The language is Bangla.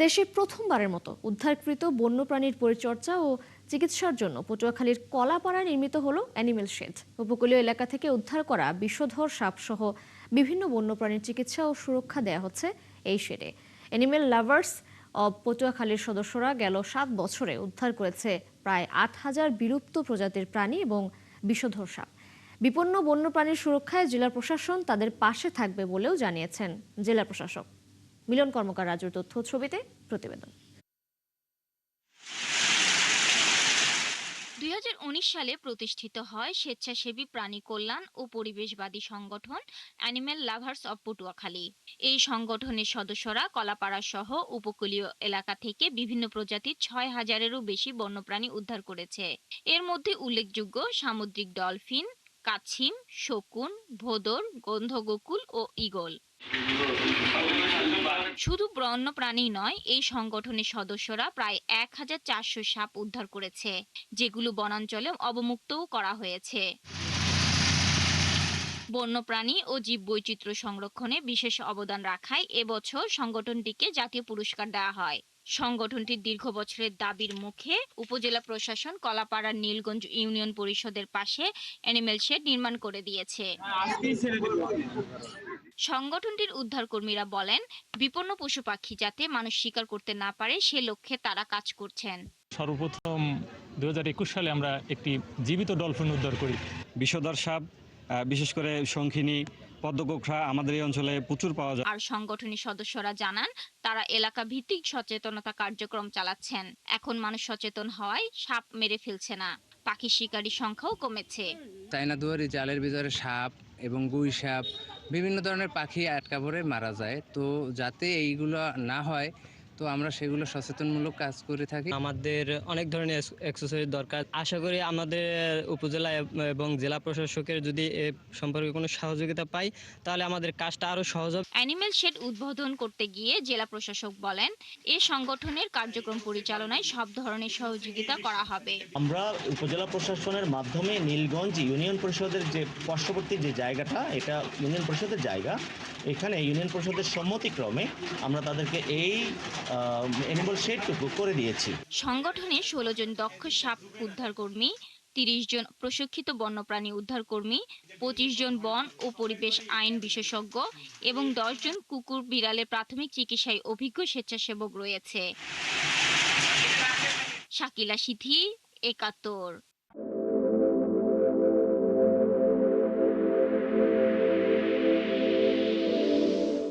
দেশে প্রথমবারের মতো উদ্ধারকৃত বন্যপ্রাণীর পরিচর্যা ও চিকিৎসার জন্য পটুয়াখালীর কলাপাড়ায় নির্মিত হলো অ্যানিমেল শেড। উপকূলীয় এলাকা থেকে উদ্ধার করা বিষধর সাপসহ বিভিন্ন বন্যপ্রাণীর চিকিৎসা ও সুরক্ষা দেয়া হচ্ছে এই শেডে। অ্যানিমেল লাভার্স অব পটুয়াখালীর সদস্যরা গেল 7 বছরে উদ্ধার করেছে প্রায় 8,000 বিলুপ্ত প্রজাতির প্রাণী এবং বিষধর সাপ। বিপন্ন বন্যপ্রাণীর সুরক্ষায় জেলা প্রশাসন তাদের পাশে থাকবে বলেও জানিয়েছেন জেলা প্রশাসক। মিলন কর্মকার রাজুর তথ্য ছবিতে প্রতিবেদন। 2019 সালে প্রতিষ্ঠিত হয় স্বেচ্ছাসেবী প্রাণী কল্যাণ ও পরিবেশবাদী সংগঠন অ্যানিমেল লাভার্স অব পটুয়াখালী। এই সংগঠনের সদস্যরা কলাপাড়া সহ উপকূলীয় এলাকা থেকে বিভিন্ন প্রজাতির 6,000-এরও বেশি বন্যপ্রাণী উদ্ধার করেছে। এর মধ্যে উল্লেখযোগ্য সামুদ্রিক ডলফিন, কাছিম, শকুন, ভোঁদর, গন্ধগোকুল ও ঈগল। শুধু বন্যপ্রাণী নয়, এই সংগঠনের সদস্যরা প্রায় 1,400 সাপ উদ্ধার করেছে, যেগুলো বনাঞ্চলে অবমুক্তও করা হয়েছে। বন্যপ্রাণী ও জীববৈচিত্র্য সংরক্ষণে বিশেষ অবদান রাখায় এবছর সংগঠনটিকে জাতীয় পুরস্কার দেওয়া হয়। সংগঠনটির দীর্ঘ বছরের দাবির মুখে উপজেলা প্রশাসন কলাপাড়ার নীলগঞ্জ ইউনিয়ন পরিষদের পাশে অ্যানিমেল শেড নির্মাণ করে দিয়েছে। সংগঠনটির উদ্ধারকর্মীরা বলেন, বিপন্ন পশু পাখি যাতে মানুষ শিকার করতে না পারে সে লক্ষ্যে তারা কাজ করছেন। সর্বপ্রথম 2021 সালে আমরা একটি জীবিত ডলফিন উদ্ধার করি। বিষধর সাপ, বিশেষ করে শঙ্খিনী, পদ্মগোখরা আমাদের এই অঞ্চলে প্রচুর পাওয়া যায়। আর সংগঠনের সদস্যরা জানান, তারা এলাকা ভিত্তিক সচেতনতা কার্যক্রম চালাচ্ছেন। এখন মানুষ সচেতন হওয়ায় সাপ মেরে ফেলছে না, পাখি শিকারীর সংখ্যাও কমেছে। চায়না দুয়ারি জালের ভিতরে সাপ এবং গুই সাপ, বিভিন্ন ধরনের পাখি আটকা পড়ে মারা যায়। তো যাতে এইগুলো না হয়, তো আমরা সেগুলো সচেতনমূলক কাজ করে থাকি। আমাদের অনেক ধরনের এক্সারসাইজ দরকার। আশা করি আমাদের উপজেলা এবং জেলা প্রশাসকের যদি এ সম্পর্কে কোনো সহযোগিতা পাই, তাহলে আমাদের কাজটা আরো সহজ হবে। অ্যানিমেল শেড উদ্বোধন করতে গিয়ে জেলা প্রশাসক বলেন, এই সংগঠনের কার্যক্রম পরিচালনায় সব ধরনের সহযোগিতা করা হবে। আমরা উপজেলা প্রশাসনের মাধ্যমে নীলগঞ্জ ইউনিয়ন পরিষদের যে পার্শ্ববর্তী যে জায়গাটা, এটা ইউনিয়ন পরিষদের জায়গা, এখানে ইউনিয়ন পরিষদের সম্মতিক্রমে আমরা তাদেরকে এই অ্যানিমেল শেডটুকু করে দিয়েছি। সংগঠনে 16 জন দক্ষ সাপ উদ্ধারকর্মী, 30 জন প্রশিক্ষিত বন্যপ্রাণী উদ্ধারকর্মী, 25 জন বন ও পরিবেশ আইন বিশেষজ্ঞ এবং 10 জন কুকুর বিড়ালের প্রাথমিক চিকিৎসায় অভিজ্ঞ স্বেচ্ছাসেবক রয়েছে। শাকিলা সিথি, 71।